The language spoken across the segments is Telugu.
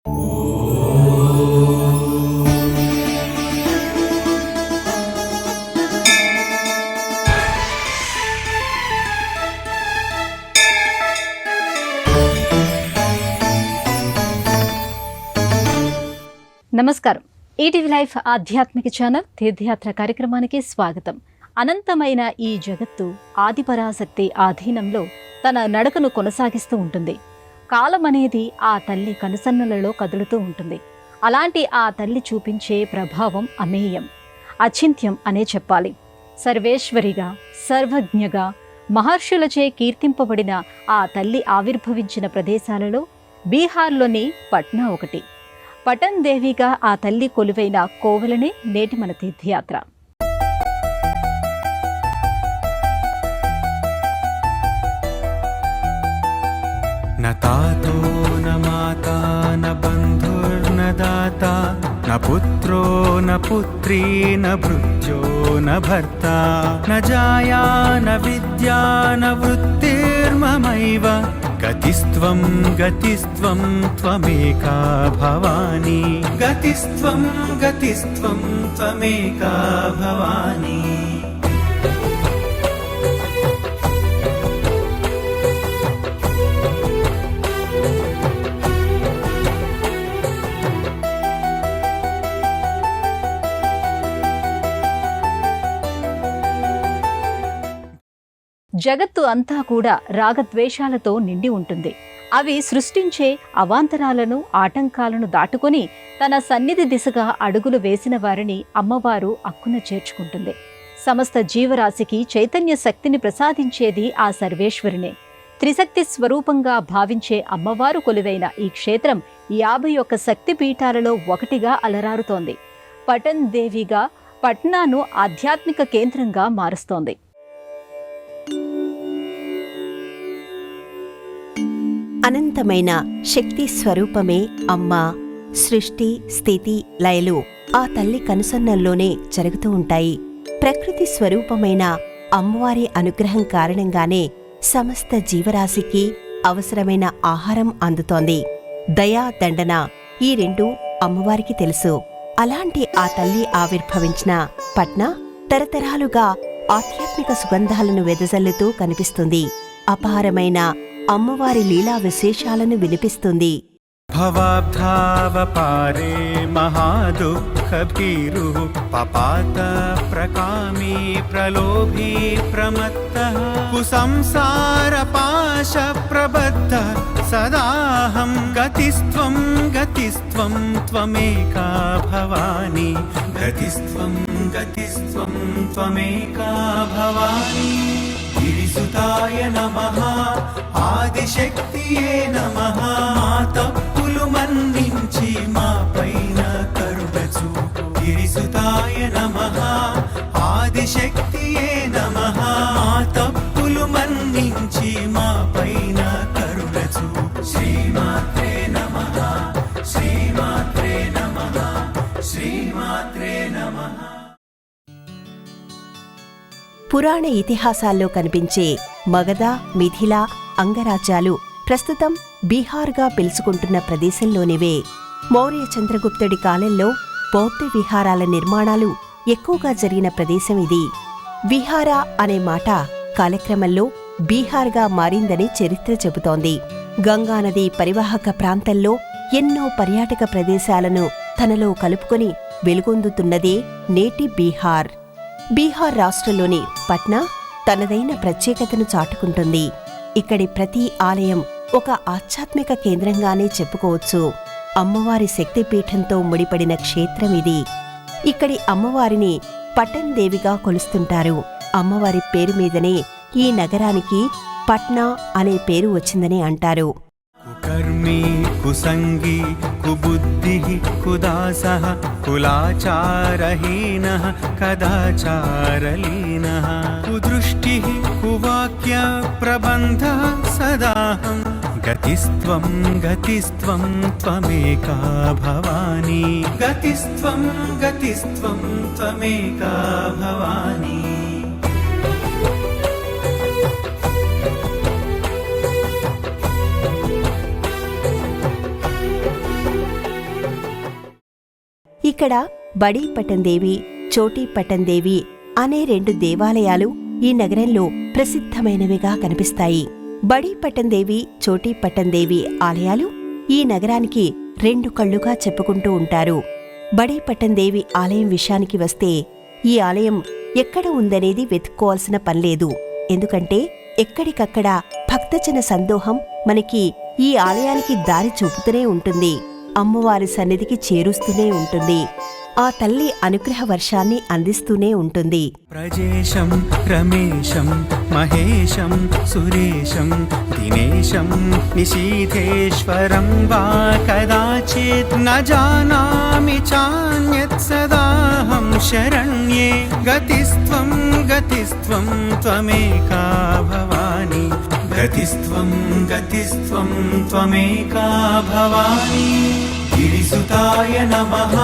నమస్కారం. ఈటీవీ లైఫ్ ఆధ్యాత్మిక ఛానల్ తీర్థయాత్ర కార్యక్రమానికి స్వాగతం. అనంతమైన ఈ జగత్తు ఆదిపరాశక్తి ఆధీనంలో తన నడకను కొనసాగిస్తూ ఉంటుంది. కాలం అనేది ఆ తల్లి కనుసన్నలలో కదులుతూ ఉంటుంది. అలాంటి ఆ తల్లి చూపించే ప్రభావం అమేయం, అచింత్యం అనే చెప్పాలి. సర్వేశ్వరిగా, సర్వజ్ఞగా, మహర్షులచే కీర్తింపబడిన ఆ తల్లి ఆవిర్భవించిన ప్రదేశాలలో బీహార్లోని పట్నా ఒకటి. పటన్ దేవిగా ఆ తల్లి కొలువైన కోవెలనే నేటి మన తీర్థయాత్ర. న తాతో న మాతా న బంధుర్న దాతా న పుత్రో న పుత్రీ న భృత్యో న భర్తా న జాయా న విద్యా న వృత్తిర్మమైవ గతిస్త్వం గతిస్త్వం త్వమేకా భవాని గతిస్త్వం గతిస్త్వం త్వమేకా భవాని. జగత్తు అంతా కూడా రాగద్వేషాలతో నిండి ఉంటుంది. అవి సృష్టించే అవాంతరాలను, ఆటంకాలను దాటుకొని తన సన్నిధి దిశగా అడుగులు వేసిన వారిని అమ్మవారు అక్కున చేర్చుకుంటుంది. సమస్త జీవరాశికి చైతన్య శక్తిని ప్రసాదించేది ఆ సర్వేశ్వరినే. త్రిశక్తి స్వరూపంగా భావించే అమ్మవారు కొలువైన ఈ క్షేత్రం 51 శక్తి పీఠాలలో ఒకటిగా అలరారుతోంది. పటన్ దేవిగా పట్నాను ఆధ్యాత్మిక కేంద్రంగా మారుస్తోంది. అనంతమైన శక్తి స్వరూపమే అమ్మ. సృష్టి, స్థితి, లయలు ఆ తల్లి కనుసన్నల్లోనే జరుగుతూ ఉంటాయి. ప్రకృతి స్వరూపమైన అమ్మవారి అనుగ్రహం కారణంగానే సమస్త జీవరాశికి అవసరమైన ఆహారం అందుతోంది. దయా, దండన ఈ రెండూ అమ్మవారికి తెలుసు. అలాంటి ఆ తల్లి ఆవిర్భవించిన పట్నా తరతరాలుగా ఆధ్యాత్మిక సుగంధాలను వెదజల్లుతూ కనిపిస్తుంది. అపారమైన అమ్మవారి లీలా విశేషాలను వినిపిస్తుంది. భవాబ్ధావపారే మహాదుఃఖభీరు పపాత ప్రకామీ ప్రలోభీ ప్రమత్తః కుసంసార పాశ ప్రబద్ధ సదాహం గతిస్త్వం గతిస్త్వం త్వమేకా భవాని గతిస్త్వం గతిస్త్వం త్వమేకా భవాని. గిరిసుతాయ నమః ఆదిశక్తియే నమః తప్పులు మన్నించి మా పైన కరుణ చూపు. గిరిసుతాయ నమః ఆదిశక్తియే నమః తప్పులు మన్నించి మా పైన కరుణ చూపు. శ్రీమాత్రే నమః శ్రీమాత్రే నమః శ్రీమాత్రే నమః. పురాణ ఇతిహాసాల్లో కనిపించే మగధ, మిథిల, అంగరాజ్యాలు ప్రస్తుతం బీహార్గా పిలుచుకుంటున్న ప్రదేశంలోనివే. మౌర్య చంద్రగుప్తుడి కాలంలో బౌద్ధ విహారాల నిర్మాణాలు ఎక్కువగా జరిగిన ప్రదేశం ఇది. విహార అనే మాట కాలక్రమంలో బీహార్గా మారిందని చరిత్ర చెబుతోంది. గంగానది పరివాహక ప్రాంతంలో ఎన్నో పర్యాటక ప్రదేశాలను తనలో కలుపుకొని వెలుగొందుతున్నదే నేటి బీహార్. బీహార్ రాష్ట్రంలోని పట్నా తనదైన ప్రత్యేకతను చాటుకుంటుంది. ఇక్కడి ప్రతి ఆలయం ఒక ఆధ్యాత్మిక కేంద్రంగానే చెప్పుకోవచ్చు. అమ్మవారి శక్తిపీఠంతో ముడిపడిన క్షేత్రం ఇది. ఇక్కడి అమ్మవారిని పటన్ దేవిగా కొలుస్తుంటారు. అమ్మవారి పేరు మీదనే ఈ నగరానికి పట్నా అనే పేరు వచ్చిందని అంటారు. కుకర్మి కుసంగి కుబుద్ధి కుదాసః కులాచారహీనః కదాచారలీనః కుదృష్టి కువాక్య ప్రబంధః సదాహం గతిస్త్వం గతిస్త్వం త్వమేకా భవాని గతిస్త్వం గతిస్త్వం త్వమేకా భవాని. ఇక్కడ బడీ పటందేవి, చోటీ పటందేవి అనే 2 దేవాలయాలు ఈ నగరంలో ప్రసిద్ధమైనవిగా కనిపిస్తాయి. బడీ పటందేవి, చోటీ పటందేవి ఆలయాలు ఈ నగరానికి 2 కళ్ళుగా చెప్పుకుంటూ ఉంటారు. బడీ పటందేవి ఆలయం విషయానికి వస్తే ఈ ఆలయం ఎక్కడ ఉందనేది వెతుక్కోవాల్సిన పనిలేదు. ఎందుకంటే ఎక్కడికక్కడ భక్తజన సందోహం మనకి ఈ ఆలయానికి దారి చూపుతూనే ఉంటుంది. అమ్మవారి సన్నిధికి చేరుస్తూనే ఉంటుంది. ఆ తల్లి అనుగ్రహ వర్షాన్ని అందిస్తూనే ఉంటుంది. ప్రజేశం రమేశం మహేశం సురేశం దినేశం నిశీథేశ్వరం వా కదాచిత్ న జానామి చాన్యత్ సదాహం శరణ్యే గతిస్త్వం గతిస్త్వం త్వమేకా భవాని గతిస్త్వం గతిస్త్వం త్వమేకా భవాని గిరిసుతాయ నమః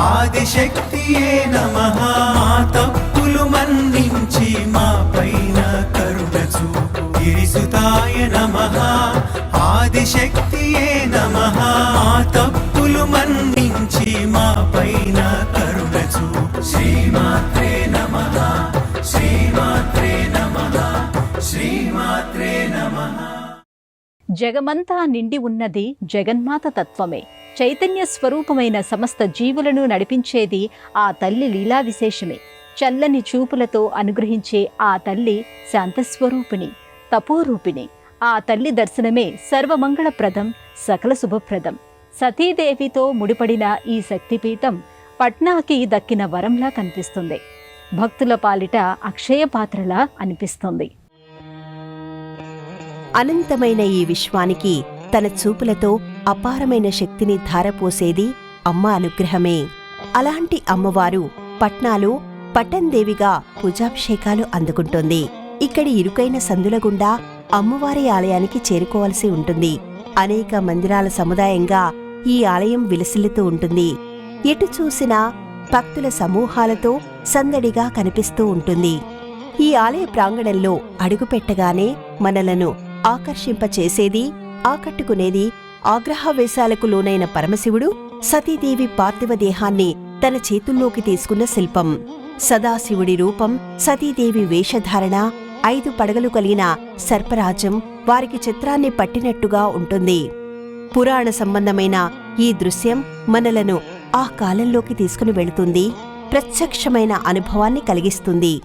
ఆదిశక్తియే నమః మా తప్పులు మన్నించి మా పైన కరుణ చూపు గిరిసుతాయ నమః ఆదిశక్తియే నమః మా తప్పులు మన్నించి మా పైన కరుణ చూపు శ్రీమాత్రే నమః శ్రీమాత్రే నమః శ్రీమాత్రే నమః. జగమంతా నిండి ఉన్నది జగన్మాత తత్వమే. చైతన్య స్వరూపమైన సమస్త జీవులను నడిపించేది ఆ తల్లి లీలా విశేషమే. చల్లని చూపులతో అనుగ్రహించే ఆ తల్లి శాంతస్వరూపిణి, తపోరూపిణి. ఆ తల్లి దర్శనమే సర్వమంగళప్రదం, సకల శుభప్రదం. సతీదేవితో ముడిపడిన ఈ శక్తిపీఠం పట్నాకి దక్కిన వరంలా కనిపిస్తుంది. భక్తుల పాలిట అక్షయ పాత్రలా అనిపిస్తుంది. అనంతమైన ఈ విశ్వానికి తన చూపులతో అపారమైన శక్తిని ధారపోసేది అమ్మ అనుగ్రహమే. అలాంటి అమ్మవారు పట్నాలో పటందేవిగా పూజాభిషేకాలు అందుకుంటోంది. ఇక్కడి ఇరుకైన సందుల గుండా అమ్మవారి ఆలయానికి చేరుకోవాల్సి ఉంటుంది. అనేక మందిరాల సముదాయంగా ఈ ఆలయం విలసిల్లుతూ ఉంటుంది. ఎటు చూసినా భక్తుల సమూహాలతో సందడిగా కనిపిస్తూ ఉంటుంది. ఈ ఆలయ ప్రాంగణంలో అడుగుపెట్టగానే మనలను ఆకర్షింపచేసేది, ఆకట్టుకునేది ఆగ్రహావేశాలకు లోనైన పరమశివుడు సతీదేవి పార్థివ దేహాన్ని తన చేతుల్లోకి తీసుకున్న శిల్పం. సదాశివుడి రూపం, సతీదేవి వేషధారణ, 5 పడగలు కలిగిన సర్పరాజం వారికి చిత్రాన్ని పట్టినట్టుగా ఉంటుంది. పురాణ సంబంధమైన ఈ దృశ్యం మనలను ఆ కాలంలోకి తీసుకుని వెళుతుంది. ప్రత్యక్షమైన అనుభవాన్ని కలిగిస్తుంది.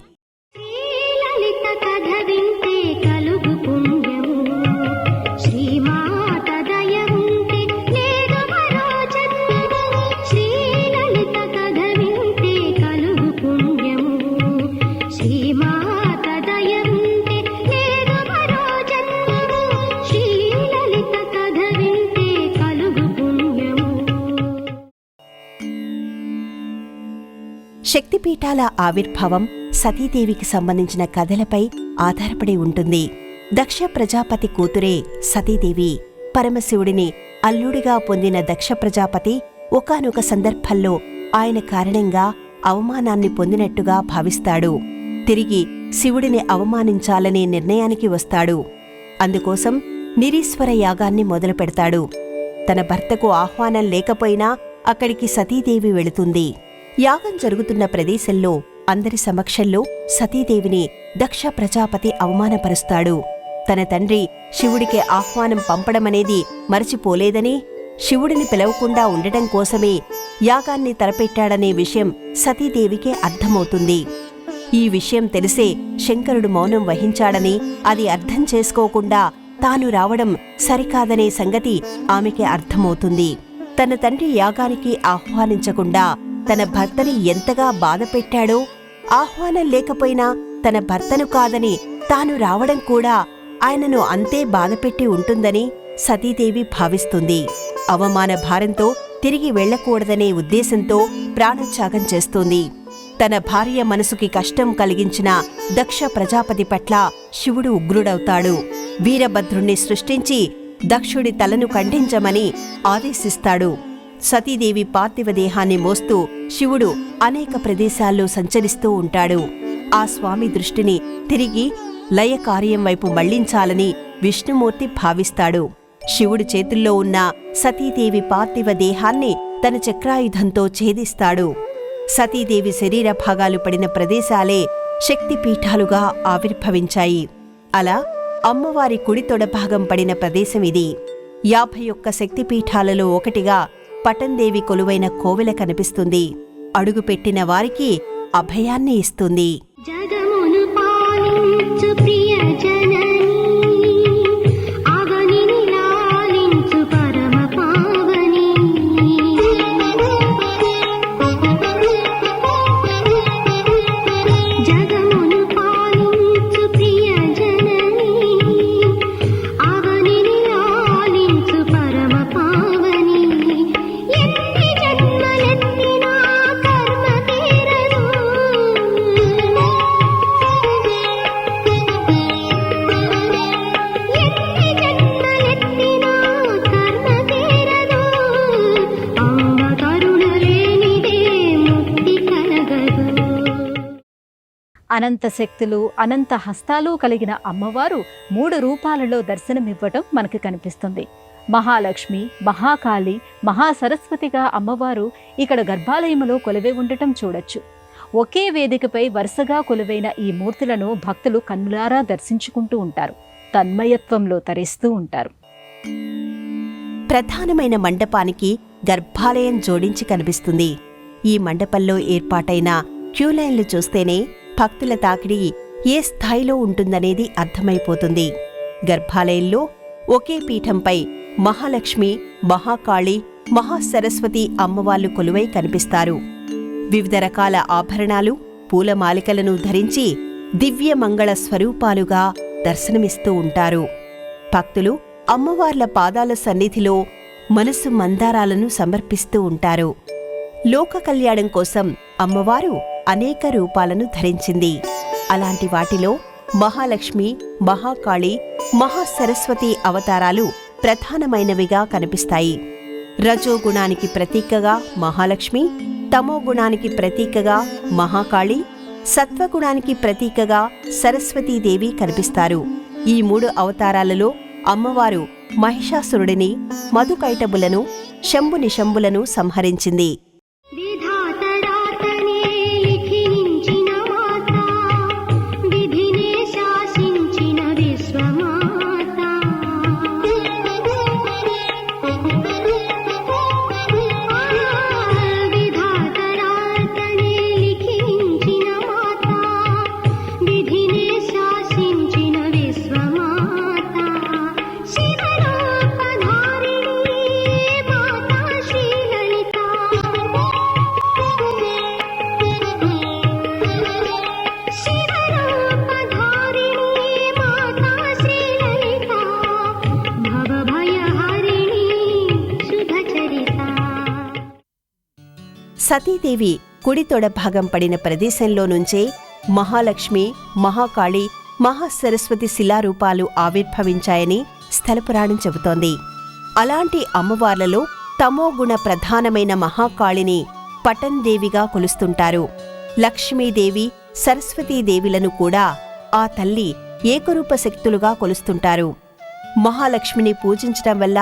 శక్తిపీఠాల ఆవిర్భావం సతీదేవికి సంబంధించిన కథలపై ఆధారపడి ఉంటుంది. దక్ష ప్రజాపతి కూతురే సతీదేవి. పరమశివుడిని అల్లుడిగా పొందిన దక్ష ప్రజాపతి ఒకానొక సందర్భంలో ఆయన కారణంగా అవమానాన్ని పొందినట్టుగా భావిస్తాడు. తిరిగి శివుడిని అవమానించాలనే నిర్ణయానికి వస్తాడు. అందుకోసం నిరీశ్వర యాగాన్ని మొదలుపెడతాడు. తన భర్తకు ఆహ్వానం లేకపోయినా అక్కడికి సతీదేవి వెళుతుంది. యాగం జరుగుతున్న ప్రదేశంలో అందరి సమక్షంలో సతీదేవిని దక్ష ప్రజాపతి అవమానపరుస్తాడు. తన తండ్రి శివుడికి ఆహ్వానం పంపడమనేది మరచిపోలేదని, శివుడిని పిలవకుండా ఉండటం కోసమే యాగాన్ని తలపెట్టాడనే విషయం సతీదేవికే అర్థమవుతుంది. ఈ విషయం తెలిసే శంకరుడు మౌనం వహించాడని, అది అర్థం చేసుకోకుండా తాను రావడం సరికాదనే సంగతి ఆమెకి అర్థమవుతుంది. తన తండ్రి యాగానికి ఆహ్వానించకుండా తన భర్తని ఎంతగా బాధపెట్టాడో, ఆహ్వానం లేకపోయినా తన భర్తను కాదని తాను రావడం కూడా ఆయనను అంతే బాధపెట్టి ఉంటుందని సతీదేవి భావిస్తుంది. అవమాన భారంతో తిరిగి వెళ్లకూడదనే ఉద్దేశంతో ప్రాణత్యాగం చేస్తోంది. తన భార్య మనసుకి కష్టం కలిగించిన దక్ష ప్రజాపతి పట్ల శివుడు ఉగ్రుడవుతాడు. వీరభద్రుణ్ణి సృష్టించి దక్షుడి తలను ఖండించమని ఆదేశిస్తాడు. సతీదేవి పార్థివ దేహాన్ని మోస్తూ శివుడు అనేక ప్రదేశాల్లో సంచరిస్తూ ఉంటాడు. ఆ స్వామి దృష్టిని తిరిగి లయకార్యం వైపు మళ్లించాలని విష్ణుమూర్తి భావిస్తాడు. శివుడి చేతుల్లో ఉన్న సతీదేవి పార్థివ దేహాన్ని తన చక్రాయుధంతో ఛేదిస్తాడు. సతీదేవి శరీర భాగాలు పడిన ప్రదేశాలే శక్తిపీఠాలుగా ఆవిర్భవించాయి. అలా అమ్మవారి కుడి తొడ భాగం పడిన ప్రదేశం ఇది. 51 శక్తిపీఠాలలో ఒకటిగా పటందేవి కొలువైన కోవెల కనిపిస్తుంది. అడుగుపెట్టిన వారికి అభయాన్ని ఇస్తుంది. జగమును పాలించు ప్రియ జననీ, అవనిని లాలించు పరమ పావని. జగమును పాలించు ప్రియ జననీ, అవనిని లాలించు పరమ పావని. ఎన్ని జన్మలెత్తినా కర్మ తీరదు, ఎన్ని జన్మలెత్తినా కర్మ తీరదు. అమ్మ కరుణ లేనిదే ముక్తి కలగదు. అనంత శక్తులు, అనంత హస్తాలు కలిగిన అమ్మవారు 3 రూపాలలో దర్శనమివ్వటం మనకు కనిపిస్తుంది. మహాలక్ష్మి, మహాకాళి, మహాసరస్వతిగా అమ్మవారు ఇక్కడ గర్భాలయములో కొలువై ఉండటం చూడొచ్చు. ఒకే వేదికపై వరుసగా కొలువైన ఈ మూర్తులను భక్తులు కన్నులారా దర్శించుకుంటూ ఉంటారు, తన్మయత్వంలో తరిస్తూ ఉంటారు. ప్రధానమైన మండపానికి గర్భాలయం జోడించి కనిపిస్తుంది. ఈ మండపంలో ఏర్పాటైన క్యూలైన్లు చూస్తేనే భక్తుల తాకిడి ఏ స్థాయిలో ఉంటుందనేది అర్థమైపోతుంది. గర్భాలయంలో ఒకే పీఠంపై మహాలక్ష్మి, మహాకాళి, మహాసరస్వతి అమ్మవార్లు కొలువై కనిపిస్తారు. వివిధ రకాల ఆభరణాలు, పూలమాలికలను ధరించి దివ్యమంగళ స్వరూపాలుగా దర్శనమిస్తూ ఉంటారు. భక్తులు అమ్మవార్ల పాదాల సన్నిధిలో మనసు మందారాలను సమర్పిస్తూ ఉంటారు. లోక కళ్యాణం కోసం అమ్మవారు అనేక రూపాలను ధరించింది. అలాంటి వాటిలో మహాలక్ష్మి, మహాకాళి, మహాసరస్వతి అవతారాలు ప్రధానమైనవిగా కనిపిస్తాయి. రజోగుణానికి ప్రతీకగా మహాలక్ష్మి, తమోగుణానికి ప్రతీకగా మహాకాళి, సత్వగుణానికి ప్రతీకగా సరస్వతీదేవి కనిపిస్తారు. ఈ 3 అవతారాలలో అమ్మవారు మహిషాసురుడిని, మధుకైటబులను, శంభునిశంభులను సంహరించింది. విధాత రాతనే లిఖించిన మాత, విధినే శాసించిన విశ్వమాత. విధాత రాతనే లిఖించిన మాత, విధినే శాసించిన విశ్వమాత. శివరూపధారిణి మాతా శ్రీలలిత. శివరూపధారిణి మాతా శ్రీలలిత, భవభయహరిణి శుభచరిత. సతీదేవి కుడి తొడ భాగం పడిన ప్రదేశంలో నుంచే మహాలక్ష్మి, మహాకాళి, మహాసరస్వతి శిలారూపాలు ఆవిర్భవించాయని స్థలపురాణం చెబుతోంది. అలాంటి అమ్మవార్లలో తమోగుణ ప్రధానమైన మహాకాళిని పటందేవిగా కొలుస్తుంటారు. లక్ష్మీదేవి, సరస్వతీదేవిలను కూడా ఆ తల్లి ఏకరూప శక్తులుగా కొలుస్తుంటారు. మహాలక్ష్మిని పూజించటం వల్ల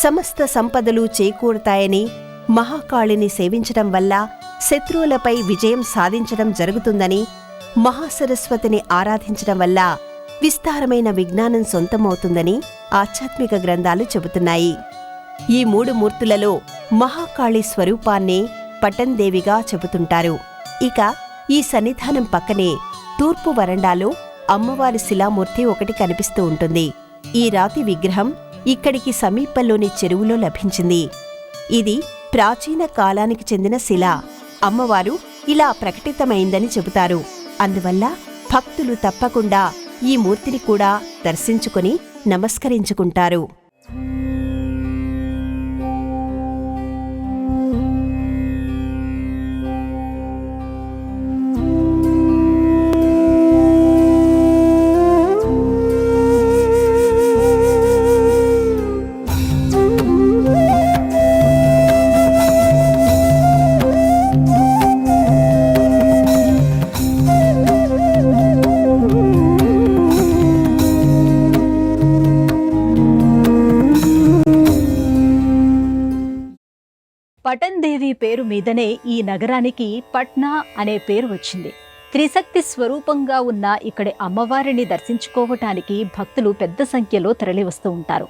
సమస్త సంపదలు చేకూరుతాయని, మహాకాళిని సేవించటం వల్ల శత్రువులపై విజయం సాధించడం జరుగుతుందని, మహాసరస్వతిని ఆరాధించడం వల్ల విస్తారమైన విజ్ఞానం సొంతమవుతుందని ఆధ్యాత్మిక గ్రంథాలు చెబుతున్నాయి. ఈ 3 మూర్తులలో మహాకాళి స్వరూపాన్నే పటందేవిగా చెబుతుంటారు. ఇక ఈ సన్నిధానం పక్కనే తూర్పు వరండాలో అమ్మవారి శిలామూర్తి ఒకటి కనిపిస్తూ ఉంటుంది. ఈ రాతి విగ్రహం ఇక్కడికి సమీపంలోని చెరువులో లభించింది. ఇది ప్రాచీన కాలానికి చెందిన శిల. అమ్మవారు ఇలా ప్రకటితమైందని చెబుతారు. అందువల్ల భక్తులు తప్పకుండా ఈ మూర్తిని కూడా దర్శించుకుని నమస్కరించుకుంటారు. పటన్ దేవి పేరు మీదనే ఈ నగరానికి పట్నా అనే పేరు వచ్చింది. త్రిశక్తి స్వరూపంగా ఉన్న ఇక్కడి అమ్మవారిని దర్శించుకోవటానికి భక్తులు పెద్ద సంఖ్యలో తరలివస్తూ ఉంటారు.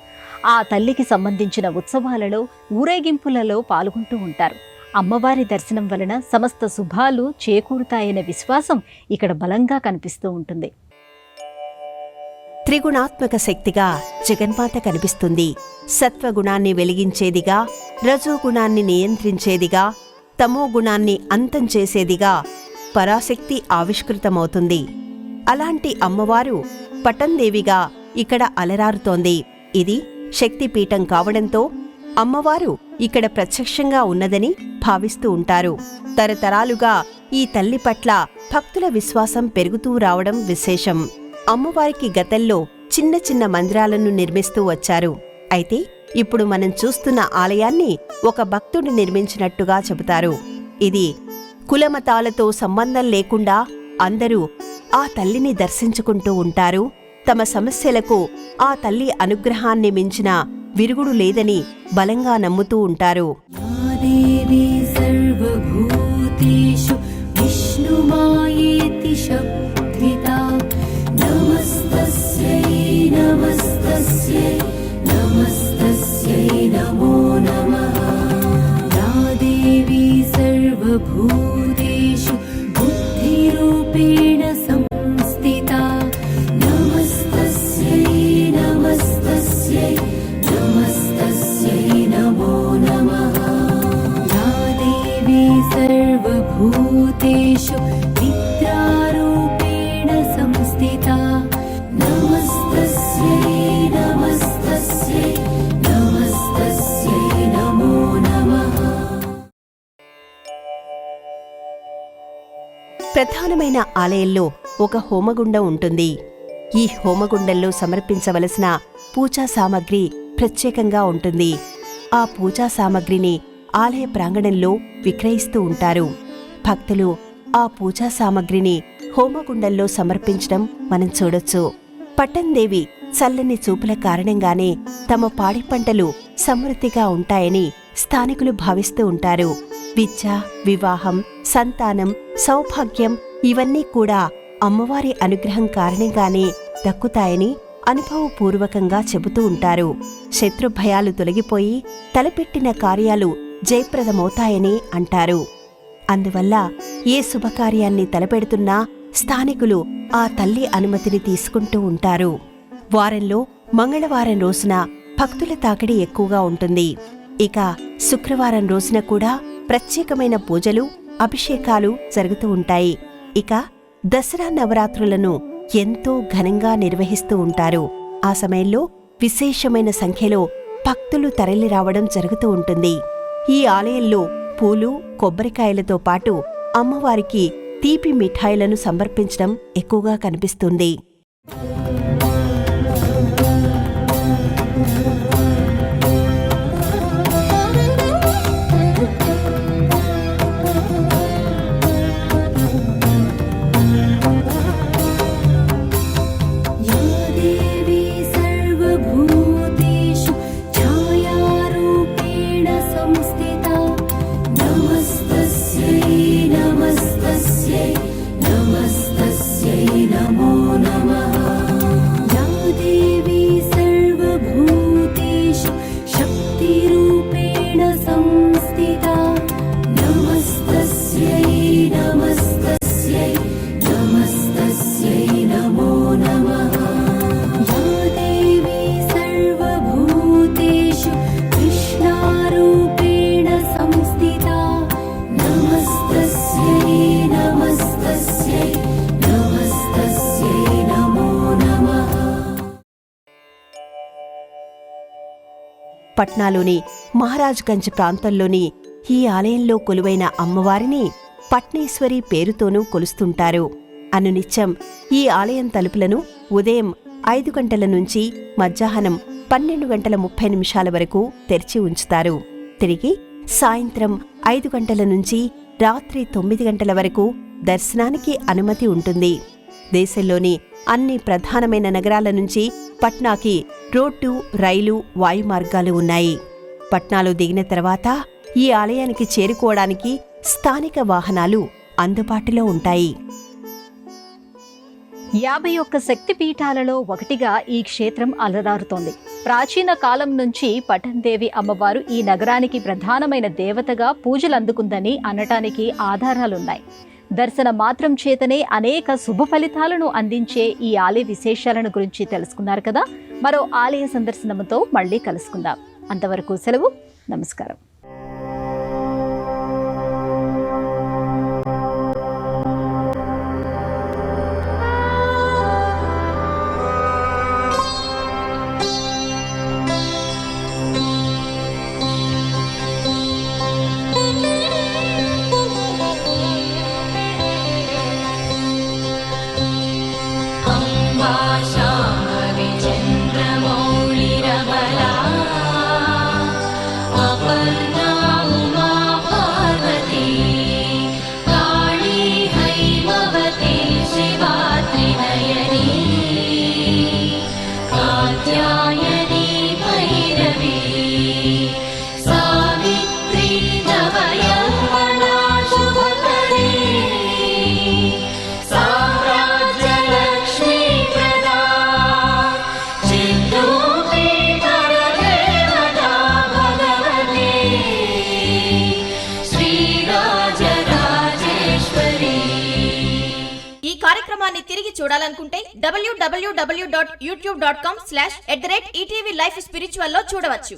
ఆ తల్లికి సంబంధించిన ఉత్సవాలలో, ఊరేగింపులలో పాల్గొంటూ ఉంటారు. అమ్మవారి దర్శనం వలన సమస్త శుభాలు చేకూరుతాయనే విశ్వాసం ఇక్కడ బలంగా కనిపిస్తూ ఉంటుంది. త్రిగుణాత్మక శక్తిగా జగన్మాత కనిపిస్తుంది. సత్వగుణాన్ని వెలిగించేదిగా, రజోగుణాన్ని నియంత్రించేదిగా, తమోగుణాన్ని అంతం చేసేదిగా పరాశక్తి ఆవిష్కృతమవుతుంది. అలాంటి అమ్మవారు పటన్దేవిగా ఇక్కడ అలరారుతోంది. ఇది శక్తిపీఠం కావడంతో అమ్మవారు ఇక్కడ ప్రత్యక్షంగా ఉన్నదని భావిస్తూ ఉంటారు. తరతరాలుగా ఈ తల్లి పట్ల భక్తుల విశ్వాసం పెరుగుతూ రావడం విశేషం. అమ్మవారికి గతంలో చిన్న చిన్న మందిరాలను నిర్మిస్తూ వచ్చారు. అయితే ఇప్పుడు మనం చూస్తున్న ఆలయాన్ని ఒక భక్తుడు నిర్మించినట్టుగా చెబుతారు. ఇది కులమతాలతో సంబంధం లేకుండా అందరూ ఆ తల్లిని దర్శించుకుంటూ ఉంటారు. తమ సమస్యలకు ఆ తల్లి అనుగ్రహాన్ని మించిన విరుగుడు లేదని బలంగా నమ్ముతూ ఉంటారు. దేవి సర్వభూతేషు విష్ణుమాయేతి శక్తితా నమస్తస్యై నమస్తస్యై నమస్తస్యై నమో నమః. యా దేవి సర్వభూతేషు బుద్ధిరూపేణ సంస్థితా నమస్తస్యై నమస్తస్యై నమస్తస్యై నమో నమః. యా దేవి సర్వభూతేషు విద్యారూపేణ సంస్థితా నమస్తస్యై నమస్తస్యై నమస్తస్యై నమో నమః. ప్రధానమైన ఆలయంలో ఒక హోమగుండం ఉంటుంది. ఈ హోమగుండంలో సమర్పించవలసిన పూజా సామగ్రి ప్రత్యేకంగా ఉంటుంది. ఆ పూజా సామగ్రిని ఆలయ ప్రాంగణంలో విక్రయిస్తూ ఉంటారు. భక్తులు ఆ పూజా సామగ్రిని హోమగుండంలో సమర్పించడం మనం చూడొచ్చు. పటన్దేవి చల్లని చూపుల కారణంగానే తమ పాడి పంటలు సమృద్ధిగా ఉంటాయని స్థానికులు భావిస్తూ ఉంటారు. విద్య, వివాహం, సంతానం, సౌభాగ్యం ఇవన్నీ కూడా అమ్మవారి అనుగ్రహం కారణంగానే దక్కుతాయని అనుభవపూర్వకంగా చెబుతూ ఉంటారు. శత్రుభయాలు తొలగిపోయి తలపెట్టిన కార్యాలు జయప్రదమవుతాయని అంటారు. అందువల్ల ఏ శుభకార్యాన్ని తలపెడుతున్నా స్థానికులు ఆ తల్లి అనుమతిని తీసుకుంటూ ఉంటారు. వారంలో మంగళవారం రోజున భక్తుల తాకిడి ఎక్కువగా ఉంటుంది. ఇక శుక్రవారం రోజున కూడా ప్రత్యేకమైన పూజలు, అభిషేకాలు జరుగుతూ ఉంటాయి. ఇక దసరా నవరాత్రులను ఎంతో ఘనంగా నిర్వహిస్తూ ఉంటారు. ఆ సమయంలో విశేషమైన సంఖ్యలో భక్తులు తరలిరావడం జరుగుతూ ఉంటుంది. ఈ ఆలయంలో పూలు, కొబ్బరికాయలతో పాటు అమ్మవారికి తీపి మిఠాయిలను సమర్పించడం ఎక్కువగా కనిపిస్తుంది. పట్నాలోని మహారాజ్గంజ్ ప్రాంతంలోని ఈ ఆలయంలో కొలువైన అమ్మవారిని పట్నేశ్వరి పేరుతోనూ కొలుస్తుంటారు. అనునిత్యం ఈ ఆలయం తలుపులను ఉదయం 5 గంటల నుంచి మధ్యాహ్నం 12:30 వరకు తెరిచి ఉంచుతారు. తిరిగి సాయంత్రం 5 గంటల నుంచి రాత్రి 9 గంటల వరకు దర్శనానికి అనుమతి ఉంటుంది. దేశంలోని అన్ని ప్రధానమైన నగరాల నుంచి పట్నాకి రోడ్డు, రైలు, వాయు మార్గాలు ఉన్నాయి. పట్నాలో దిగిన తర్వాత ఈ ఆలయానికి చేరుకోవడానికి స్థానిక వాహనాలు అందుబాటులో ఉంటాయి. 51 శక్తిపీఠాలలో ఒకటిగా ఈ క్షేత్రం అలరారుతోంది. ప్రాచీన కాలం నుంచి పటన్దేవి అమ్మవారు ఈ నగరానికి ప్రధానమైన దేవతగా పూజలందుకుందని అనటానికి ఆధారాలున్నాయి. దర్శన మాత్రం చేతనే అనేక శుభ ఫలితాలను అందించే ఈ ఆలయ విశేషాలను గురించి తెలుసుకున్నారు కదా. మరో ఆలయ సందర్శనంతో మళ్ళీ కలుసుకుందాం. అంతవరకు సెలవు. నమస్కారం. కార్యక్రమాన్ని తిరిగి చూడాలనుకుంటే www.youtube.com/ETV Life Spiritual లో చూడవచ్చు.